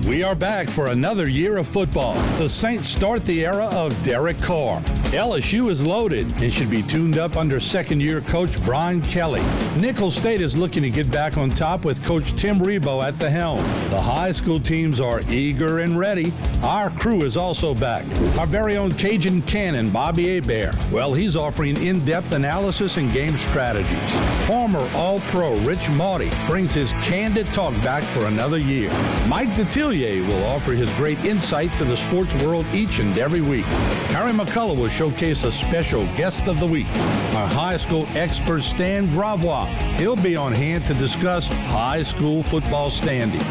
We are back for another year of football. The Saints start the era of Derek Carr. LSU is loaded and should be tuned up under second-year coach Brian Kelly. Nicholls State is looking to get back on top with Coach Tim Rebowe at the helm. The high school teams are eager and ready. Our crew is also back. Our very own Cajun Cannon, Bobby Hebert. Well, he's offering in-depth analysis and game strategies. Former All-Pro Rich Maudy brings his candid talk back for another year. Mike Detillier will offer his great insight to the sports world each and every week. Harry McCullough will showcase a special guest of the week. Our high school expert Stan Gravois. He'll be on hand to discuss high school football standings.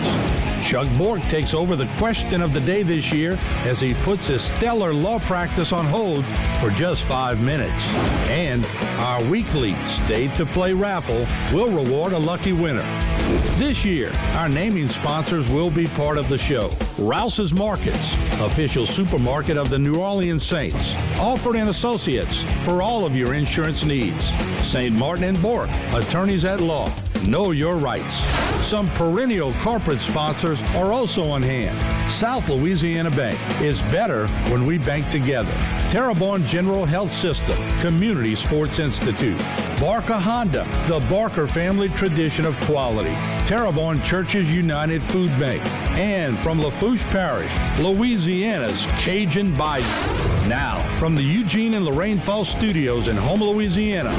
Chuck Bork takes over the question of the day this year as he puts his stellar law practice on hold for just 5 minutes. And our weekly Stay to Play raffle will reward a lucky winner. This year, our naming sponsors will be part of the show. Rouse's Markets, official supermarket of the New Orleans Saints. Alford & Associates, for all of your insurance needs. St. Martin & Bork, attorneys at law. Know your rights. Some perennial corporate sponsors are also on hand. South Louisiana Bank is better when we bank together. Terrebonne General Health System, Community Sports Institute. Barker Honda, the Barker family tradition of quality. Terrebonne Churches United Food Bank. And from Lafourche Parish, Louisiana's Cajun Bayou. Now, from the Eugene and Lorraine Falls Studios in Houma, Louisiana,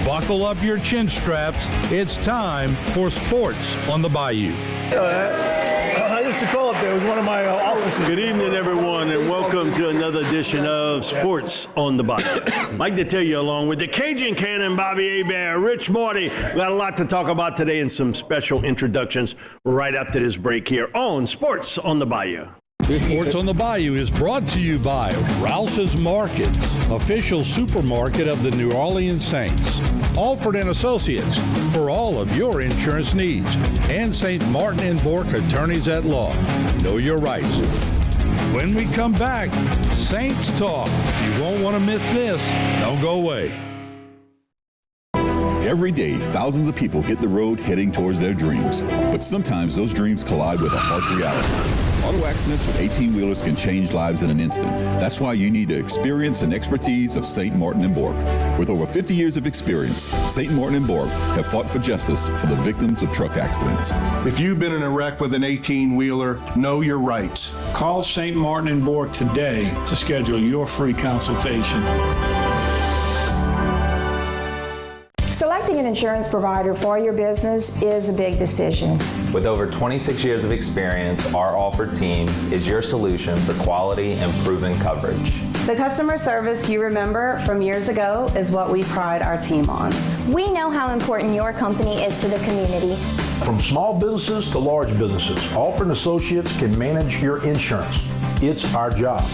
buckle up your chin straps. It's time for Sports on the Bayou. I used to call up there. It was one of my offices. Good evening, everyone, and welcome to another edition of Sports on the Bayou. Like to tell you, along with the Cajun Cannon, Bobby Hebert, Rich Morty, we got a lot to talk about today and some special introductions right after this break here on Sports on the Bayou. Sports on the Bayou is brought to you by Rouse's Markets, official supermarket of the New Orleans Saints. Alford & Associates, for all of your insurance needs. And St. Martin & Bork, attorneys at law. Know your rights. When we come back, Saints Talk. You won't want to miss this. Don't go away. Every day, thousands of people hit the road heading towards their dreams. But sometimes those dreams collide with a harsh reality. Auto accidents with 18-wheelers can change lives in an instant. That's why you need the experience and expertise of St. Martin & Bork. With over 50 years of experience, St. Martin & Bork have fought for justice for the victims of truck accidents. If you've been in a wreck with an 18-wheeler, know your rights. Call St. Martin & Bork today to schedule your free consultation. Selecting an insurance provider for your business is a big decision. With over 26 years of experience, our Alford team is your solution for quality and proven coverage. The customer service you remember from years ago is what we pride our team on. We know how important your company is to the community. From small businesses to large businesses, Alford & Associates can manage your insurance. It's our job.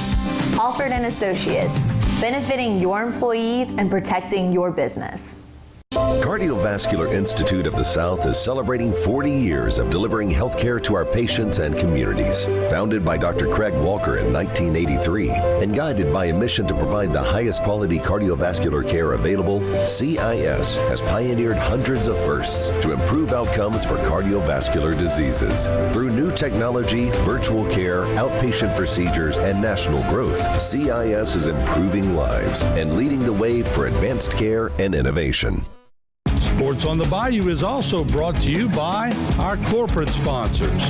Alford & Associates, benefiting your employees and protecting your business. Cardiovascular Institute of the South is celebrating 40 years of delivering health care to our patients and communities. Founded by Dr. Craig Walker in 1983 and guided by a mission to provide the highest quality cardiovascular care available, CIS has pioneered hundreds of firsts to improve outcomes for cardiovascular diseases. Through new technology, virtual care, outpatient procedures, and national growth, CIS is improving lives and leading the way for advanced care and innovation. Sports on the Bayou is also brought to you by our corporate sponsors.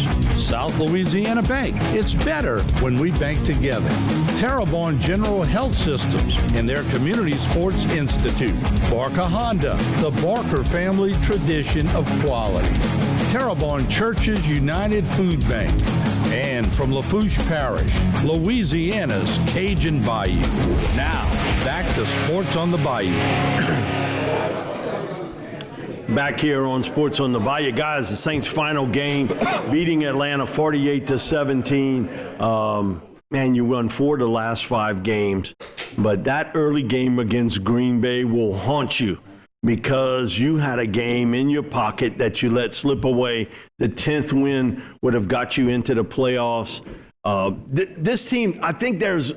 South Louisiana Bank. It's better when we bank together. Terrebonne General Health Systems and their Community Sports Institute. Barker Honda, the Barker family tradition of quality. Terrebonne Churches United Food Bank. And from Lafourche Parish, Louisiana's Cajun Bayou. Now, back to Sports on the Bayou. Back here on Sports on the Bayou. Guys, the Saints' final game, beating Atlanta 48-17. Man, you won 4 of the last 5 games. But that early game against Green Bay will haunt you because you had a game in your pocket that you let slip away. The 10th win would have got you into the playoffs. This team, I think there's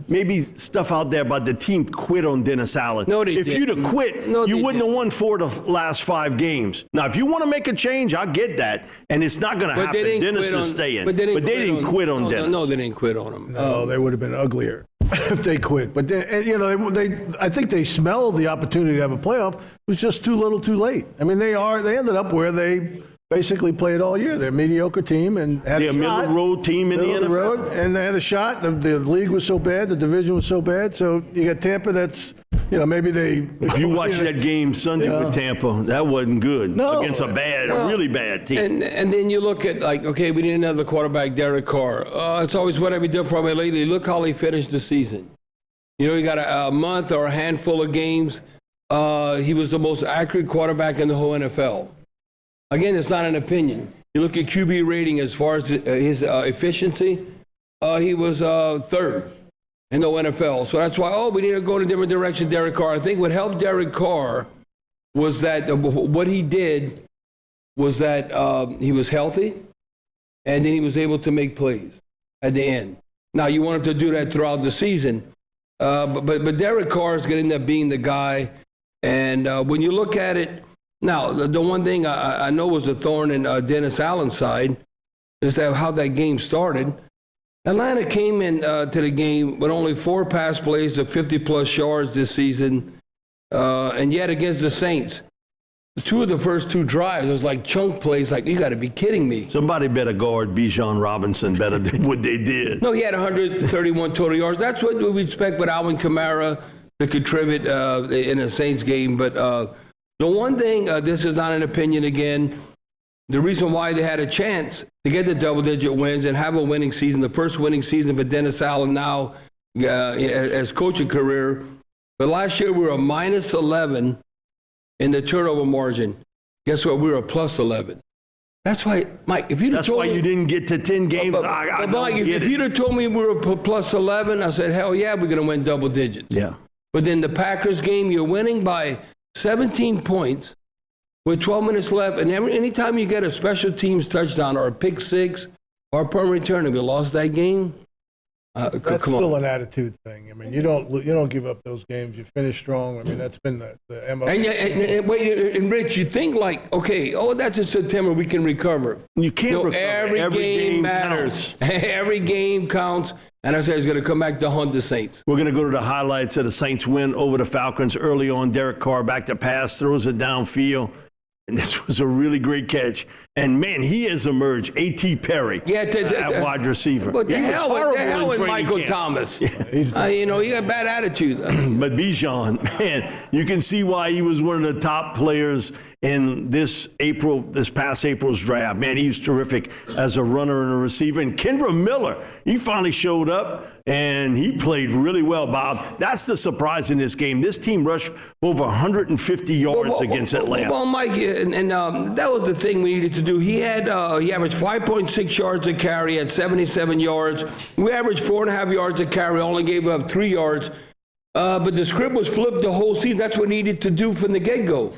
maybe stuff out there about the team quit on Dennis Allen. No, if you'd have quit, you wouldn't have won 4 of the last 5 games. Now, if you want to make a change, I get that, and it's not going to happen. Dennis is staying. But they didn't quit on Dennis. No, they didn't quit on him. No, they would have been uglier if they quit. But I think they smelled the opportunity to have a playoff. It was just too little, too late. I mean, they ended up where they basically played all year. They're a mediocre team and had a middle road team in the NFL. And they had a shot. The league was so bad. The division was so bad. So you got Tampa that's, maybe they. If you watch that game Sunday with Tampa, that wasn't good against a really bad team. And then you look at, okay, we need another quarterback, Derek Carr. It's always what have we done for him lately. Look how he finished the season. He got a month or a handful of games. He was the most accurate quarterback in the whole NFL. Again, it's not an opinion. You look at QB rating as far as his efficiency, he was 3rd in the NFL. So that's why, we need to go in a different direction, Derek Carr. I think what helped Derek Carr was that what he did was that he was healthy, and then he was able to make plays at the end. Now, you want him to do that throughout the season, but Derek Carr is going to end up being the guy. And when you look at it, now, the one thing I know was a thorn in Dennis Allen's side is that how that game started. Atlanta came in to the game with only 4 pass plays of 50-plus yards this season, and yet against the Saints, 2 of the first 2 drives was like chunk plays. Like, you got to be kidding me. Somebody better guard Bijan Robinson better than what they did. No, he had 131 total yards. That's what we expect with Alvin Kamara to contribute in a Saints game, but. The one thing, this is not an opinion again, the reason why they had a chance to get the double-digit wins and have a winning season, the first winning season for Dennis Allen now as coaching career. But last year we were a minus 11 in the turnover margin. Guess what? We were a plus 11. That's why, Mike, if you'd have told me. That's why you didn't get to 10 games. But Mike, if you'd have told me we were plus 11, I said, hell yeah, we're going to win double digits. Yeah. But then the Packers game, you're winning by 17 points with 12 minutes left, and anytime you get a special teams touchdown or a pick 6 or a punt return, have you lost that game? That's still an attitude thing. I mean, you don't give up those games. You finish strong. I mean, that's been the MO. And Rich, you think that's in September, we can recover. You can't recover. Every game matters. Every game counts. And I said he's going to come back to hunt the Saints. We're going to go to the highlights of the Saints win over the Falcons early on. Derek Carr back to pass, throws it downfield. And this was a really great catch. And, man, he has emerged. A.T. Perry at wide receiver. What the hell with Michael Thomas? Yeah. He got bad attitude. But Bijan, man, you can see why he was one of the top players in this past April's draft. Man, he was terrific as a runner and a receiver. And Kendra Miller, he finally showed up, and he played really well, Bob. That's the surprise in this game. This team rushed over 150 yards against Atlanta. Well, Mike, and that was the thing we needed to do. He averaged 5.6 yards a carry at 77 yards. We averaged 4.5 yards a carry, only gave up 3 yards. But the script was flipped the whole season. That's what we needed to do from the get-go.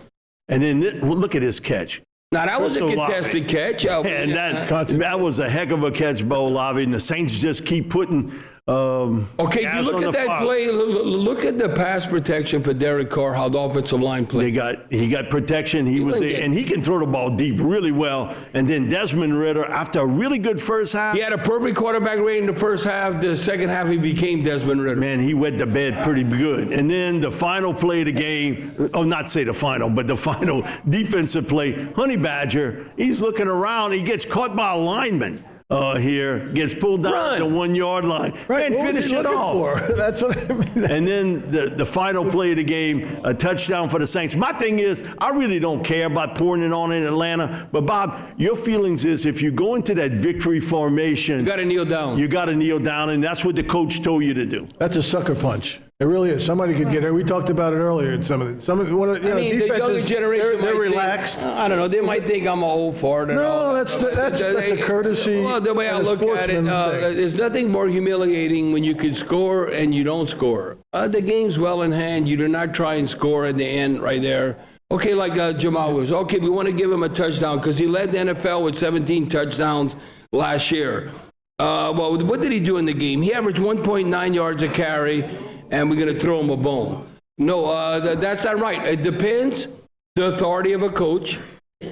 And then look at his catch. Now, that was a contested catch. And that was a heck of a catch, Bo Olave. And the Saints just keep putting okay, you look at that play. Look at the pass protection for Derek Carr, how the offensive line played. He got protection. And he can throw the ball deep really well. And then Desmond Ridder, after a really good first half. He had a perfect quarterback rating in the first half. The second half, he became Desmond Ridder. Man, he wet the bed pretty good. And then the final play of the game, not say the final, but the final defensive play, Honey Badger, he's looking around. He gets caught by a lineman. Here gets pulled down at the 1 yard line and finish it off. That's what I mean. And then the final play of the game, a touchdown for the Saints. My thing is, I really don't care about pouring it on in Atlanta. But Bob, your feelings is if you go into that victory formation, you got to kneel down. You got to kneel down, and that's what the coach told you to do. That's a sucker punch. It really is. Somebody could get it. We talked about it earlier. In some of the the younger generation, they're relaxed. I don't know. They might think I'm an old fart. No, that's a courtesy. Well, the way I look at it, there's nothing more humiliating when you can score and you don't score. The game's well in hand. You do not try and score at the end right there. Okay, like Jamal was. Okay, we want to give him a touchdown because he led the NFL with 17 touchdowns last year. well, what did he do in the game? He averaged 1.9 yards a carry, and we're going to throw him a bone. No, that's not right. It depends the authority of a coach,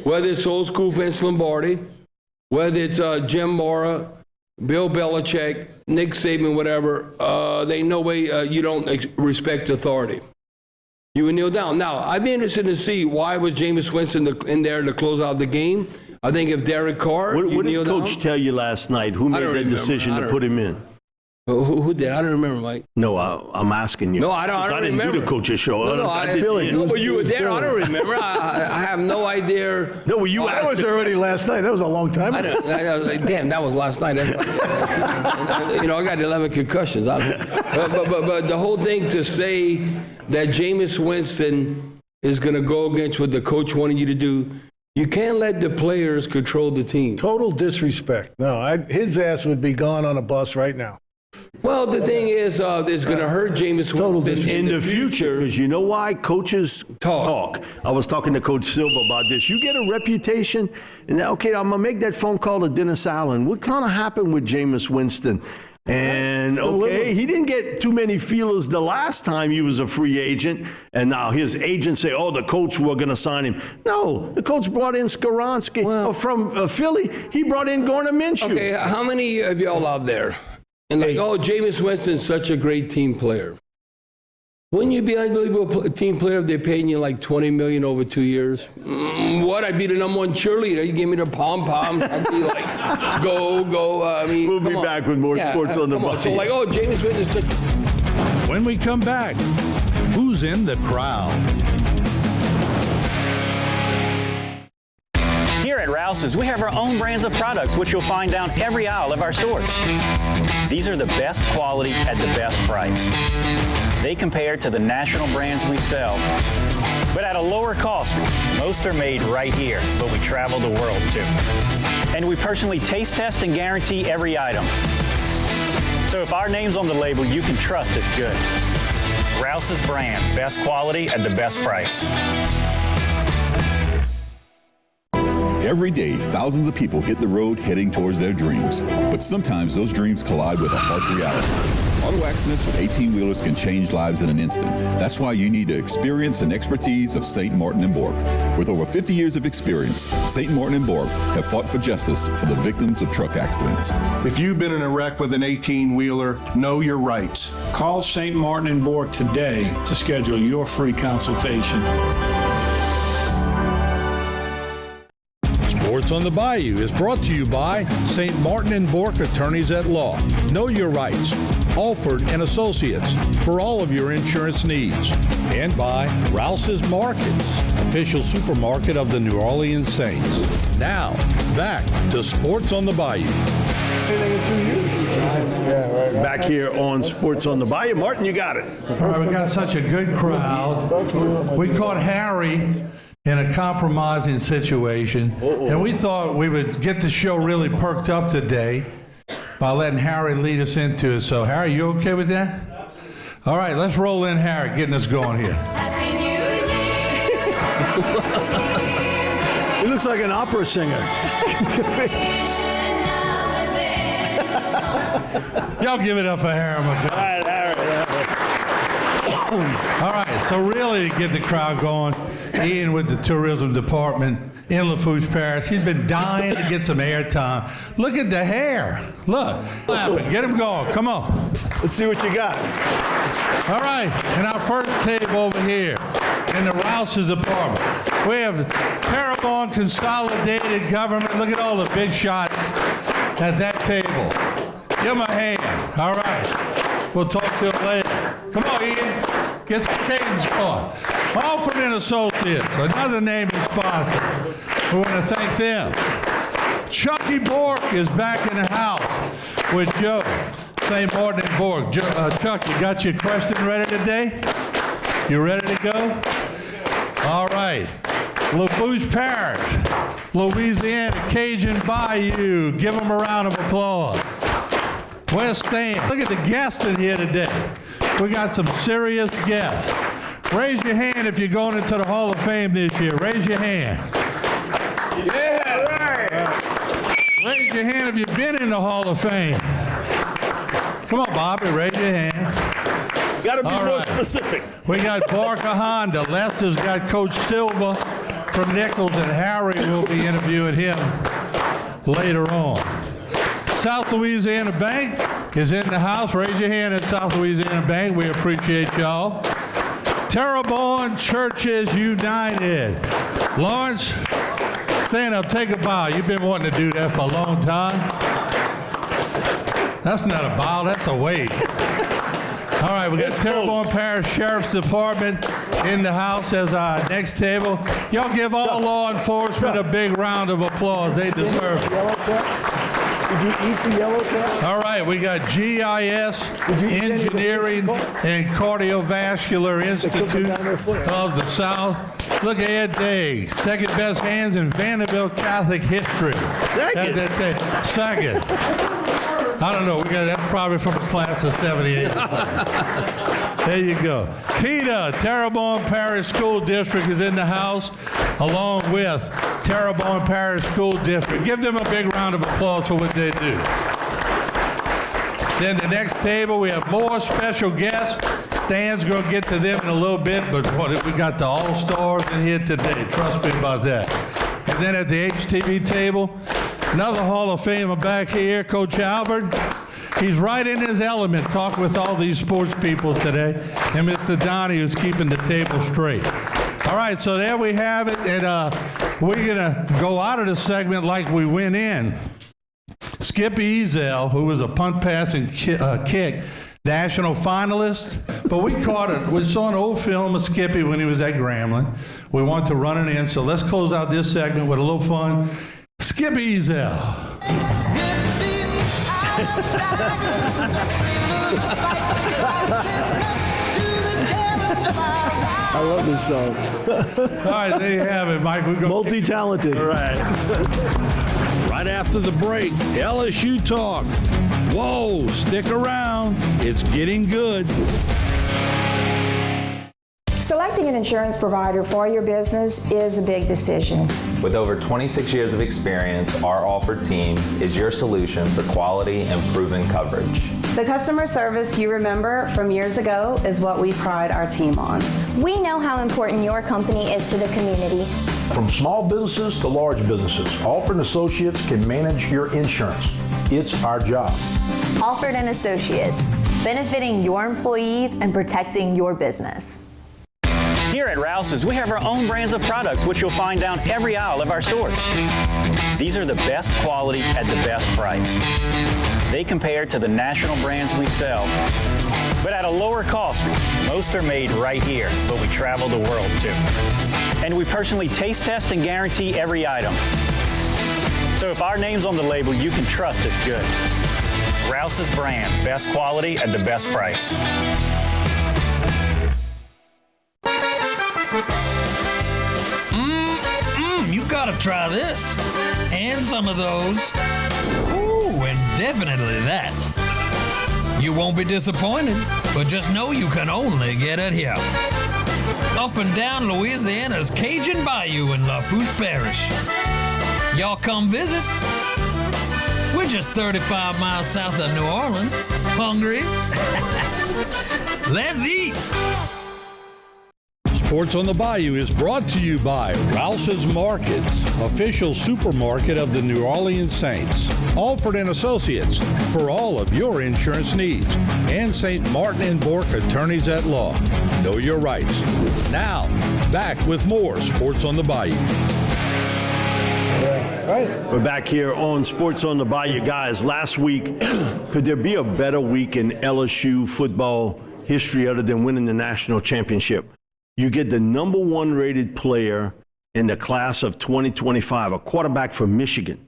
whether it's old school Vince Lombardi, whether it's Jim Mora, Bill Belichick, Nick Saban, whatever. They no way you don't respect authority. You would kneel down. Now, I'd be interested to see why was Jameis Winston in there to close out the game. I think if Derek Carr, what did Coach tell you last night? Who made that decision to put him in? Who did? I don't remember, Mike. No, I'm asking you. No, I don't remember. I didn't do the coach's show. No, I didn't. No, but you were there. I don't remember. I have no idea. No, well, you asked. That was already last night. That was a long time ago. Damn, that was last night. I got 11 concussions. But the whole thing to say that Jameis Winston is going to go against what the coach wanted you to do, you can't let the players control the team. Total disrespect. No, his ass would be gone on a bus right now. Well, the thing is, it's going to hurt Jameis Winston in the future. Because you know why? Coaches talk. I was talking to Coach Silva about this. You get a reputation, and okay, I'm going to make that phone call to Dennis Allen. What kind of happened with Jameis Winston? And, okay, he didn't get too many feelers the last time he was a free agent, and now his agents say, oh, the coach were going to sign him. No, the coach brought in Skoronski from Philly. He brought in Gardner Minshew. Okay, how many of y'all out there? And like, oh, Jameis Winston's such a great team player. Wouldn't you be an unbelievable team player if they're paying you like $20 million over 2 years? What? I'd be the #1 cheerleader. You give me the pom-poms. I'd be like, go. We'll be back with more sports on the Bayou. So like, oh, Jameis Winston's such. When we come back, who's in the crowd? Here at Rouse's, we have our own brands of products, which you'll find down every aisle of our stores. These are the best quality at the best price. They compare to the national brands we sell, but at a lower cost. Most are made right here, but we travel the world too. And we personally taste test and guarantee every item. So if our name's on the label, you can trust it's good. Rouse's brand, best quality at the best price. Every day, thousands of people hit the road heading towards their dreams. But sometimes those dreams collide with a harsh reality. Auto accidents with 18-wheelers can change lives in an instant. That's why you need the experience and expertise of St. Martin & Bork. With over 50 years of experience, St. Martin & Bork have fought for justice for the victims of truck accidents. If you've been in a wreck with an 18-wheeler, know your rights. Call St. Martin & Bork today to schedule your free consultation. Sports on the Bayou is brought to you by St. Martin & Bork Attorneys at Law. Know your rights. Alford & Associates for all of your insurance needs. And by Rouse's Markets, official supermarket of the New Orleans Saints. Now, back to Sports on the Bayou. Back here on Sports on the Bayou. Martin, you got it. All right, we got such a good crowd. We caught Harry in a compromising situation, and we thought we would get the show really perked up today by letting Harry lead us into it. So, Harry, you okay with that? All right, let's roll in Harry, getting us going here. Happy New Year. He looks like an opera singer. Y'all give it up for Harry McGraw. All right, so really to get the crowd going, Ian with the tourism department in Lafourche Parish, he's been dying to get some airtime. Look at the hair. Look, get him going. Come on. Let's see what you got. All right, and our first table over here in the Rouse's department, we have Terrebonne Consolidated Government. Look at all the big shots at that table. Give him a hand. All right. We'll talk to him later. Come on, Ian. Get some cadence going. Alford & Associates, another naming sponsor. We want to thank them. Chucky Bork is back in the house with Joe, St. Martin & Bork. Chuck, you got your question ready today? You ready to go? All right. Lafourche Parish, Louisiana, Cajun Bayou. Give them a round of applause. West End. Look at the guests in here today. We got some serious guests. Raise your hand if you're going into the Hall of Fame this year. Raise your hand. Yeah, right. Raise your hand if you've been in the Hall of Fame. Come on, Bobby, raise your hand. Got to be more specific. We got Barker Honda. Lester's got Coach Silva from Nichols, and Harry will be interviewing him later on. South Louisiana Bank is in the house. Raise your hand at South Louisiana Bank. We appreciate y'all. Terrebonne Churches United. Lawrence, stand up, take a bow. You've been wanting to do that for a long time. That's not a bow, that's a wave. All right, we got Terrebonne Parish Sheriff's Department in the house as our next table. Y'all give all law enforcement a big round of applause. They deserve it. Did you eat the yellow cap? All right, we got GIS, Engineering and Cardiovascular Institute of the South. Look at Ed Day, second best hands in Vanderbilt Catholic history. Second. I don't know. That's probably from the class of 78. There you go. Keita, Terrebonne Parish School District is in the house, along with Terrebonne Parish School District. Give them a big round of applause for what they do. Then the next table, we have more special guests. Stan's going to get to them in a little bit, but we got the All-Stars in here today. Trust me about that. And then at the HTV table, another Hall of Famer back here, Coach Albert. He's right in his element, talking with all these sports people today. And Mr. Donnie, who's keeping the table straight. All right, so there we have it. And we're going to go out of the segment like we went in. Skippy Ezel, who was a punt, pass, and kick national finalist. But we caught it. We saw an old film of Skippy when he was at Grambling. We want to run it in. So let's close out this segment with a little fun. Skippy Ezel. I love this song. All right, there you have it, Mike. We're multi-talented. All right. Right after the break, LSU talk. Whoa, stick around. It's getting good. Selecting an insurance provider for your business is a big decision. With over 26 years of experience, our offered team is your solution for quality and proven coverage. The customer service you remember from years ago is what we pride our team on. We know how important your company is to the community. From small businesses to large businesses, Alford & Associates can manage your insurance. It's our job. Alford & Associates, benefiting your employees and protecting your business. Here at Rouse's, we have our own brands of products, which you'll find down every aisle of our stores. These are the best quality at the best price. They compare to the national brands we sell, but at a lower cost. Most are made right here, but we travel the world too. And we personally taste test and guarantee every item. So if our name's on the label, you can trust it's good. Rouse's brand, best quality at the best price. You gotta try this. And some of those. Ooh, and definitely that. You won't be disappointed, but just know you can only get it here. Up and down Louisiana's Cajun Bayou in Lafourche Parish. Y'all come visit. We're just 35 miles south of New Orleans. Hungry? Let's eat! Sports on the Bayou is brought to you by Rouse's Markets, official supermarket of the New Orleans Saints. Alford & Associates for all of your insurance needs. And St. Martin & Bourke Attorneys at Law. Know your rights. Now, back with more Sports on the Bayou. Right. We're back here on Sports on the Bayou. Guys, last week, could there be a better week in LSU football history other than winning the national championship? You get the number one rated player in the class of 2025, a quarterback from Michigan.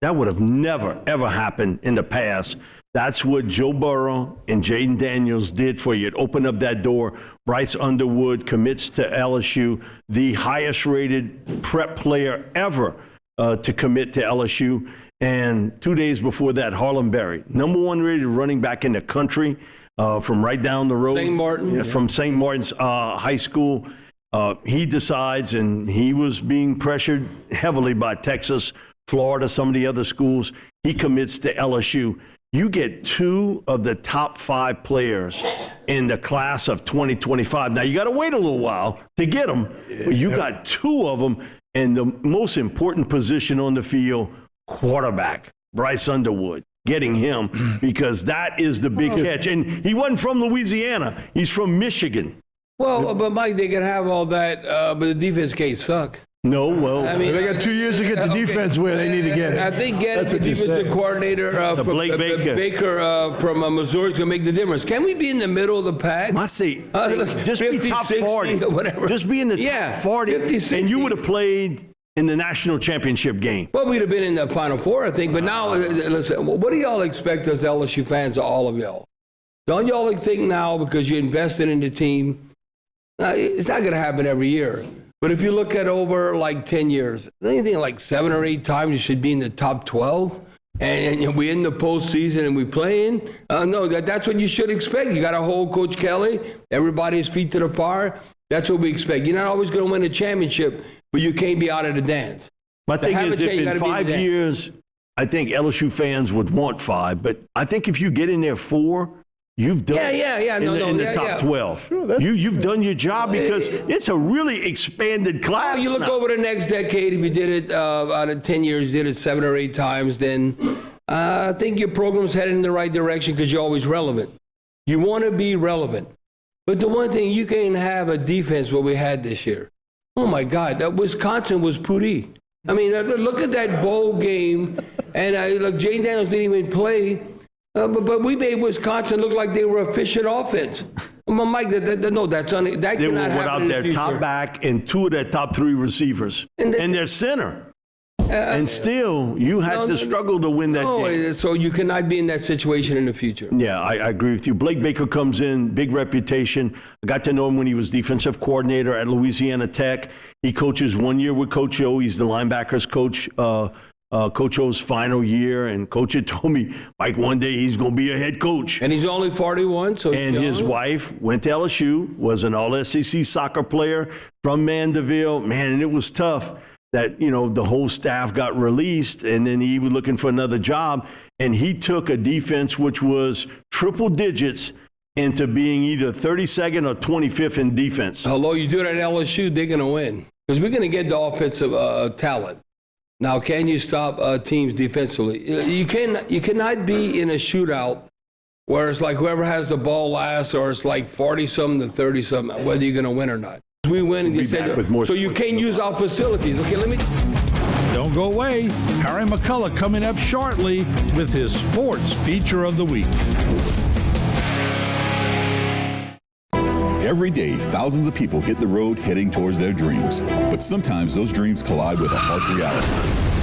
That would have never, ever happened in the past. That's what Joe Burrow and Jaden Daniels did for you. It opened up that door. Bryce Underwood commits to LSU, the highest rated prep player ever to commit to LSU. And 2 days before that, Harlem Berry, number one rated running back in the country. From right down the road. St. Martin. From St. Martin's High School. He decides, and he was being pressured heavily by Texas Florida, some of the other schools. He commits to LSU. You get 2 of the top 5 players in the class of 2025. Now, you got to wait a little while to get them, but you got 2 of them in the most important position on the field, quarterback, Bryce Underwood. Getting him because that is the big catch. And he wasn't from Louisiana. He's from Michigan. Well, but Mike, they can have all that, but the defense can't suck. No, well, I mean, they got 2 years to get the defense where they need to get it. I think getting the defensive coordinator from Blake Baker from Missouri is going to make the difference. Can we be in the middle of the pack? I say, just 50, be top 60, 40. Or whatever. Just be in the top 40, 50, 60. and you would have played in the national championship game. Well, we'd have been in the Final Four, I think. But now, listen, what do y'all expect as LSU fans, all of y'all? Don't y'all think now, because you invested in the team, it's not going to happen every year. But if you look at over like 10 years, anything like 7 or 8 times you should be in the top 12, and we in the postseason and we playing. No, that's what you should expect. You got to hold Coach Kelly, everybody's feet to the fire. That's what we expect. You're not always going to win a championship, but you can't be out of the dance. My thing is, if in 5 years, I think LSU fans would want 5, but I think if you get in there 4, you've done in the top 12. Sure, you've done your job because it's a really expanded class. You look over the next decade, if you did it out of 10 years, did it 7 or 8 times, then I think your program's headed in the right direction because you're always relevant. You want to be relevant. But the one thing, you can't have a defense what we had this year. Oh, my God. Wisconsin was putty. I mean, look at that bowl game. And look, Jane Daniels didn't even play. But we made Wisconsin look like they were efficient offense. Mike, that cannot happen. They were without their top back and 2 of their top 3 receivers and their center. And still, you had to struggle to win that game. So you cannot be in that situation in the future. Yeah, I agree with you. Blake Baker comes in, big reputation. I got to know him when he was defensive coordinator at Louisiana Tech. He coaches 1 year with Coach O. He's the linebackers coach. Coach O's final year, and Coach had told me, Mike, one day he's going to be a head coach. And he's only 41, so and his wife went to LSU, was an all-SEC soccer player from Mandeville. Man, and it was tough that, the whole staff got released, and then he was looking for another job, and he took a defense which was triple digits into being either 32nd or 25th in defense. Although you do it at LSU, they're going to win because we're going to get the offensive talent. Now, can you stop teams defensively? You cannot be in a shootout where it's like whoever has the ball last, or it's like 40-something to 30-something, whether you're going to win or not. We win, so you can't use our facilities. Okay, Don't go away. Harry McCullough coming up shortly with his sports feature of the week. Every day, thousands of people hit the road heading towards their dreams. But sometimes those dreams collide with a harsh reality.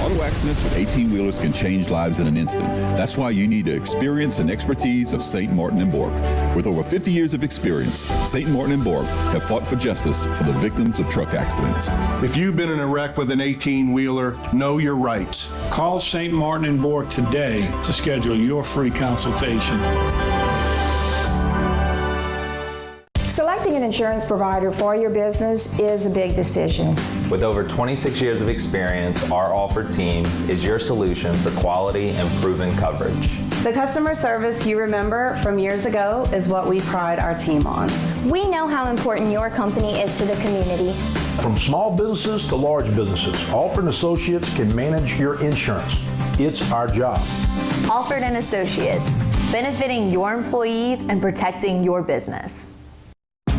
Auto accidents with 18-wheelers can change lives in an instant. That's why you need the experience and expertise of St. Martin & Bork. With over 50 years of experience, St. Martin & Bork have fought for justice for the victims of truck accidents. If you've been in a wreck with an 18-wheeler, know your rights. Call St. Martin & Bork today to schedule your free consultation. Selecting an insurance provider for your business is a big decision. With over 26 years of experience, our offered team is your solution for quality and proven coverage. The customer service you remember from years ago is what we pride our team on. We know how important your company is to the community. From small businesses to large businesses, Alford & Associates can manage your insurance. It's our job. Alford & Associates, benefiting your employees and protecting your business.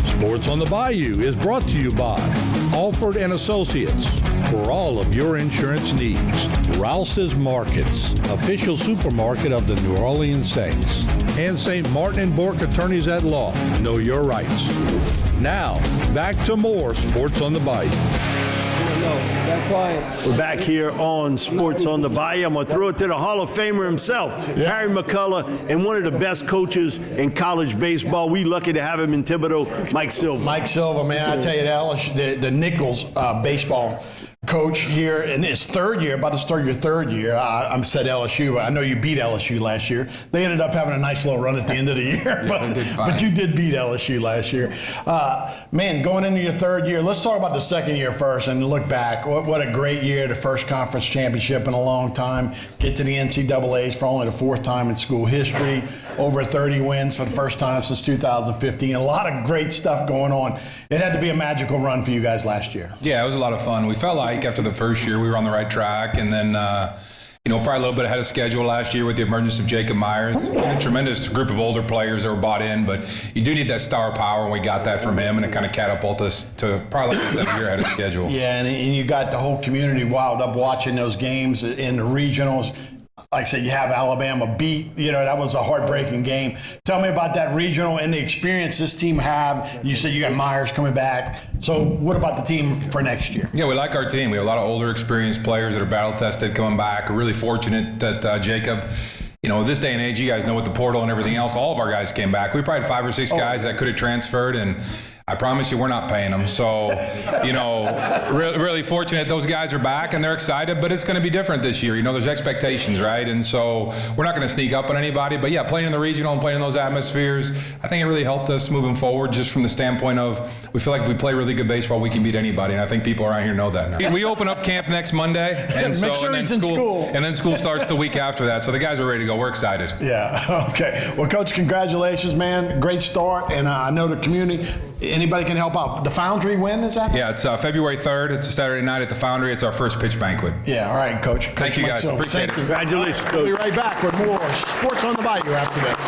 Sports on the Bayou is brought to you by Alford & Associates. For all of your insurance needs, Rouse's Markets, official supermarket of the New Orleans Saints. And St. Martin & Bork Attorneys at Law. Know your rights. Now, back to more Sports on the Bayou. That's why we're back here on Sports on the Bayou. I'm going to throw it to the Hall of Famer himself, Harry McCullough, and one of the best coaches in college baseball. We lucky to have him in Thibodaux, Mike Silva. Mike Silva, man, I tell you, the Nichols baseball coach here in his third year, about to start your third year. I'm said LSU, but I know you beat LSU last year. They ended up having a nice little run at the end of the year, but you did beat LSU last year. Man, going into your third year, let's talk about the second year first and look back. What a great year, the first conference championship in a long time. Get to the NCAAs for only the fourth time in school history. Over 30 wins for the first time since 2015. A lot of great stuff going on. It had to be a magical run for you guys last year. Yeah, it was a lot of fun. We felt like after the first year we were on the right track, and then probably a little bit ahead of schedule last year with the emergence of Jacob Myers. A tremendous group of older players that were bought in, but you do need that star power, and we got that from him, and it kind of catapulted us to probably, like I said, a year ahead of schedule. Yeah, and you got the whole community wild up watching those games in the regionals. Like I said, you have Alabama beat. That was a heartbreaking game. Tell me about that regional and the experience this team have. You said you got Myers coming back. So what about the team for next year? Yeah, we like our team. We have a lot of older, experienced players that are battle-tested coming back. We're really fortunate that Jacob, this day and age, you guys know with the portal and everything else, all of our guys came back. We probably had 5 or 6 guys that could have transferred, and I promise you we're not paying them. So, really fortunate those guys are back and they're excited, but it's going to be different this year. There's expectations, right? And so we're not going to sneak up on anybody. But yeah, playing in the regional and playing in those atmospheres, I think it really helped us moving forward just from the standpoint of we feel like if we play really good baseball, we can beat anybody. And I think people around here know that now. We open up camp next Monday. And Make sure he's in school. And then school starts the week after that. So the guys are ready to go. We're excited. Yeah, okay. Well, Coach, congratulations, man. Great start. And I know the community, anybody can help out. The Foundry, when is that? Yeah, it's February 3rd. It's a Saturday night at the Foundry. It's our first pitch banquet. Yeah, all right, Coach. Thank you, guys. Appreciate it. Congratulations, Coach. We'll be right back with more Sports on the Bayou after this.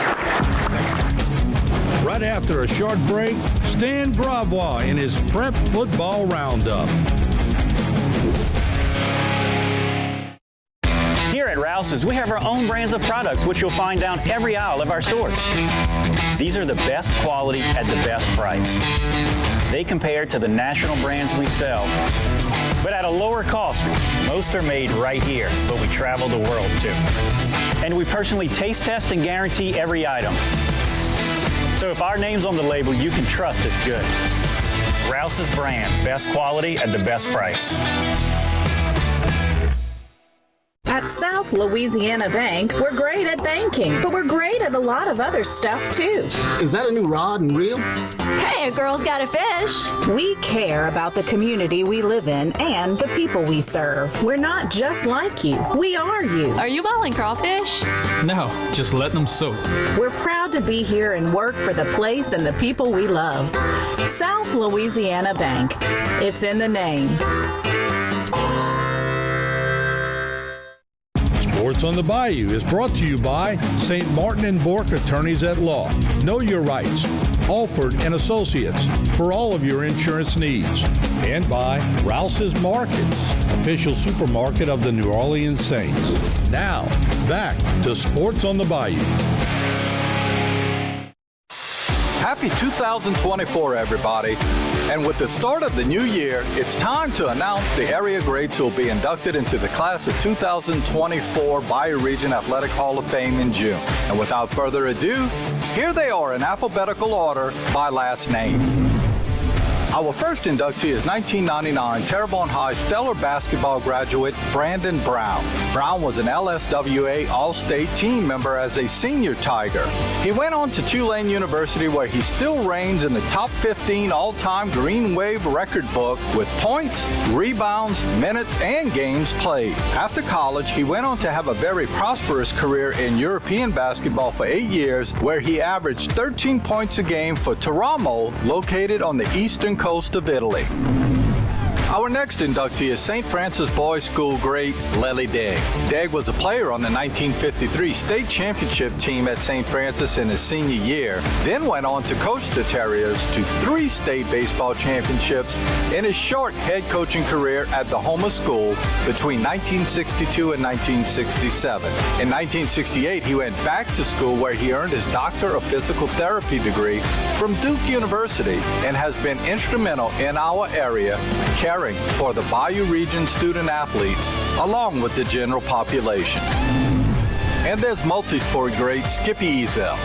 Right after a short break, Stan Bravois in his Prep Football Roundup. Here at Rouse's, we have our own brands of products, which you'll find down every aisle of our stores. These are the best quality at the best price. They compare to the national brands we sell, but at a lower cost. Most are made right here, but we travel the world too. And we personally taste test and guarantee every item. So if our name's on the label, you can trust it's good. Rouse's brand, best quality at the best price. At South Louisiana Bank, we're great at banking, but we're great at a lot of other stuff too. Is that a new rod and reel? Hey, a girl's got a fish. We care about the community we live in and the people we serve. We're not just like you. We are you. Are you balling crawfish? No, just letting them soak. We're proud to be here and work for the place and the people we love. South Louisiana Bank. It's in the name. Sports on the Bayou is brought to you by St. Martin and Bourke Attorneys at Law. Know your rights. Alford and Associates for all of your insurance needs. And by Rouse's Markets, official supermarket of the New Orleans Saints. Now, back to Sports on the Bayou. Happy 2024, everybody. And with the start of the new year, it's time to announce the area grades who will be inducted into the class of 2024 Bayou Region Athletic Hall of Fame in June. And without further ado, here they are in alphabetical order by last name. Our first inductee is 1999 Terrebonne High stellar basketball graduate Brandon Brown. Brown was an LSWA All-State team member as a senior Tiger. He went on to Tulane University where he still reigns in the top 15 all-time Green Wave record book with points, rebounds, minutes, and games played. After college, he went on to have a very prosperous career in European basketball for 8 years where he averaged 13 points a game for Teramo, located on the eastern coast of Italy. Our next inductee is St. Francis Boys School great Lely Degg. Degg was a player on the 1953 state championship team at St. Francis in his senior year, then went on to coach the Terriers to 3 state baseball championships in his short head coaching career at the Houma School between 1962 and 1967. In 1968, he went back to school where he earned his Doctor of Physical Therapy degree from Duke University and has been instrumental in our area caring for the Bayou Region student athletes along with the general population. And there's multi-sport great Skippy Ezel.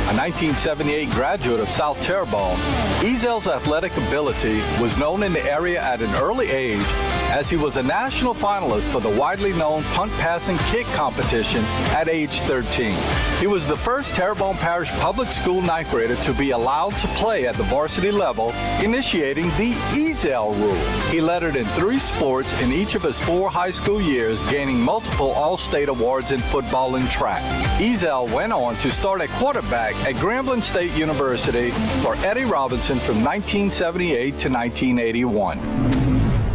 A 1978 graduate of South Terrebonne, Ezel's athletic ability was known in the area at an early age as he was a national finalist for the widely known punt, pass, and kick competition at age 13. He was the first Terrebonne Parish Public School ninth grader to be allowed to play at the varsity level, initiating the Ezel rule. He lettered in 3 sports in each of his 4 high school years, gaining multiple All-State awards in football and track. Ezel went on to start at quarterback at Grambling State University for Eddie Robinson from 1978 to 1981.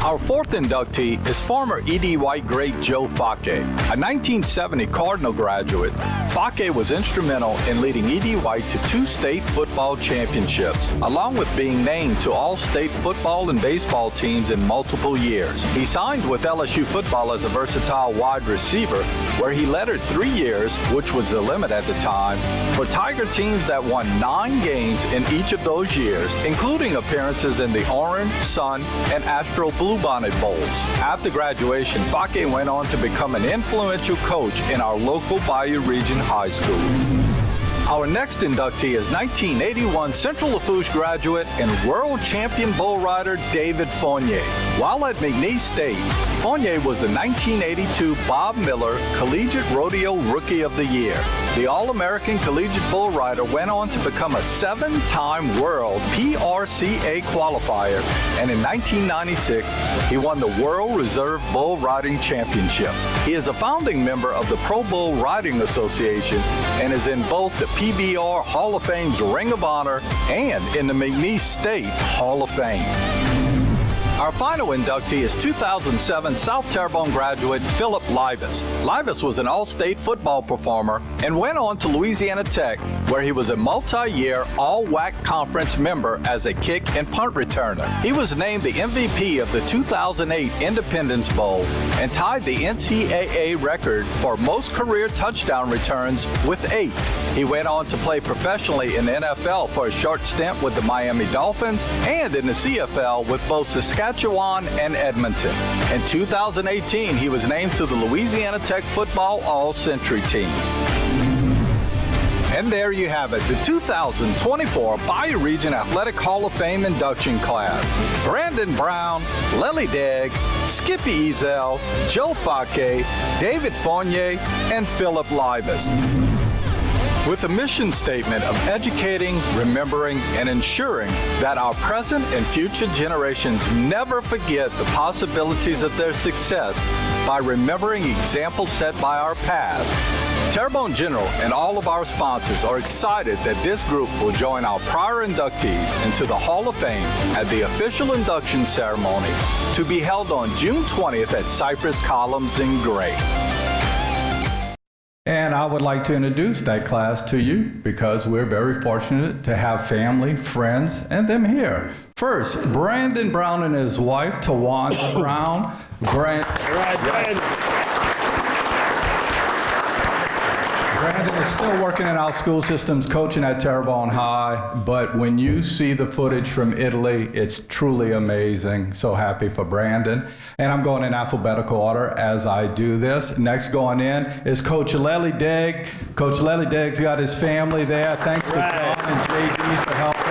Our 4th inductee is former E.D. White great Joe Fake. A 1970 Cardinal graduate, Fake was instrumental in leading E.D. White to 2 state football championships, along with being named to all state football and baseball teams in multiple years. He signed with LSU football as a versatile wide receiver, where he lettered 3 years, which was the limit at the time, for Tiger teams that won 9 games in each of those years, including appearances in the Orange, Sun, and Astro Bluebonnet Bowls. After graduation, Fake went on to become an influential coach in our local Bayou Region High School. Our next inductee is 1981 Central Lafourche graduate and world champion bull rider David Fournier. While at McNeese State, Fournier was the 1982 Bob Miller Collegiate Rodeo Rookie of the Year. The All-American Collegiate Bull Rider went on to become a 7-time world PRCA qualifier, and in 1996, he won the World Reserve Bull Riding Championship. He is a founding member of the Pro Bull Riding Association and is in both the PBR Hall of Fame's Ring of Honor and in the McNeese State Hall of Fame. Our final inductee is 2007 South Terrebonne graduate Philip Libas. Libas was an all-state football performer and went on to Louisiana Tech, where he was a multi-year All-WAC Conference member as a kick and punt returner. He was named the MVP of the 2008 Independence Bowl and tied the NCAA record for most career touchdown returns with 8. He went on to play professionally in the NFL for a short stint with the Miami Dolphins and in the CFL with both Saskatchewan and Edmonton. In 2018, he was named to the Louisiana Tech Football All-Century team. And there you have it, the 2024 Bayou Region Athletic Hall of Fame induction class. Brandon Brown, Lily Degg, Skippy Ezel, Joe Fake, David Fournier, and Philip Libas. With a mission statement of educating, remembering, and ensuring that our present and future generations never forget the possibilities of their success by remembering examples set by our past, Terrebonne General and all of our sponsors are excited that this group will join our prior inductees into the Hall of Fame at the official induction ceremony to be held on June 20th at Cypress Columns in Gray. And I would like to introduce that class to you because we're very fortunate to have family, friends, and them here. First, Brandon Brown and his wife, Tawanda Brown. Brandon is still working in our school systems, coaching at Terrebonne High, but when you see the footage from Italy, it's truly amazing. So happy for Brandon. And I'm going in alphabetical order as I do this. Next going in is Coach Lely Degg. Coach Lely Degg's got his family there. Thanks to John and JD for helping.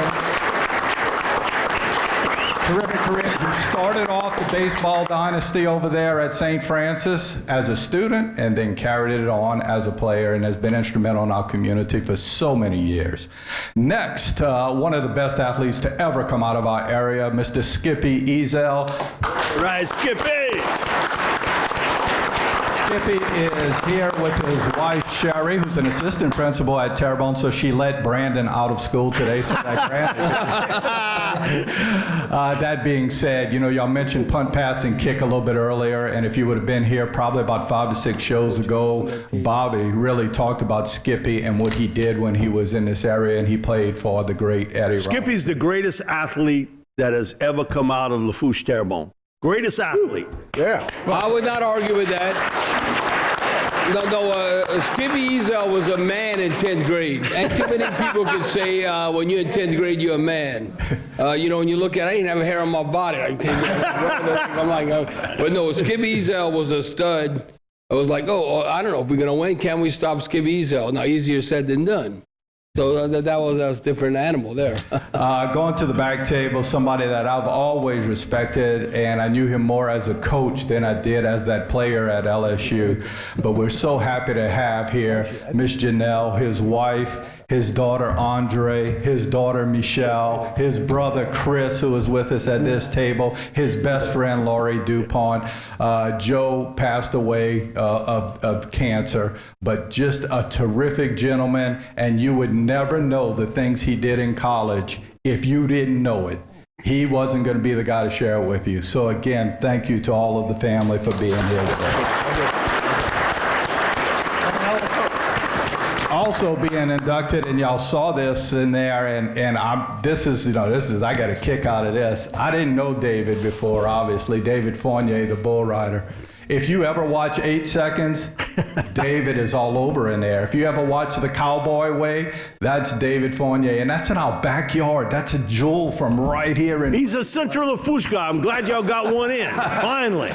Terrific career. He started off the baseball dynasty over there at St. Francis as a student and then carried it on as a player and has been instrumental in our community for so many years. Next, one of the best athletes to ever come out of our area, Mr. Skippy Ezel. Right, Skippy! Skippy is here with his wife, Sherry, who's an assistant principal at Terrebonne, so she let Brandon out of school today so that Brandon that being said, you know, y'all mentioned punt, pass, and kick a little bit earlier, and if you would have been here probably about 5 to 6 shows ago, Bobby really talked about Skippy and what he did when he was in this area, and he played for the great Eddie Skippy's the greatest athlete that has ever come out of Lafourche Terrebonne. Greatest athlete. Yeah. I would not argue with that. Skippy Ezel was a man in 10th grade. And too many people can say when you're in 10th grade, you're a man. You know, when you look at it, I didn't have a hair on my body. I'm like, but no, Skippy Ezel was a stud. I was like, I don't know if we're going to win. Can we stop Skippy Ezel? Now, easier said than done. So that was a different animal there. Going to the back table, somebody that I've always respected, and I knew him more as a coach than I did as that player at LSU. But we're so happy to have here Miss Janelle, his wife, his daughter Andre, his daughter Michelle, his brother Chris, who is with us at this table, his best friend Laurie DuPont. Joe passed away of cancer, but just a terrific gentleman, and you would never know the things he did in college if you didn't know it. He wasn't going to be the guy to share it with you. So again, thank you to all of the family for being here today. Also being inducted, and y'all saw this in there, and I got a kick out of this. I didn't know David before, obviously, David Fournier, the bull rider. If you ever watch 8 Seconds, David is all over in there. If you ever watch The Cowboy Way, that's David Fournier, and that's in our backyard. That's a jewel from right here. He's a Central Lafushka. I'm glad y'all got one in, finally.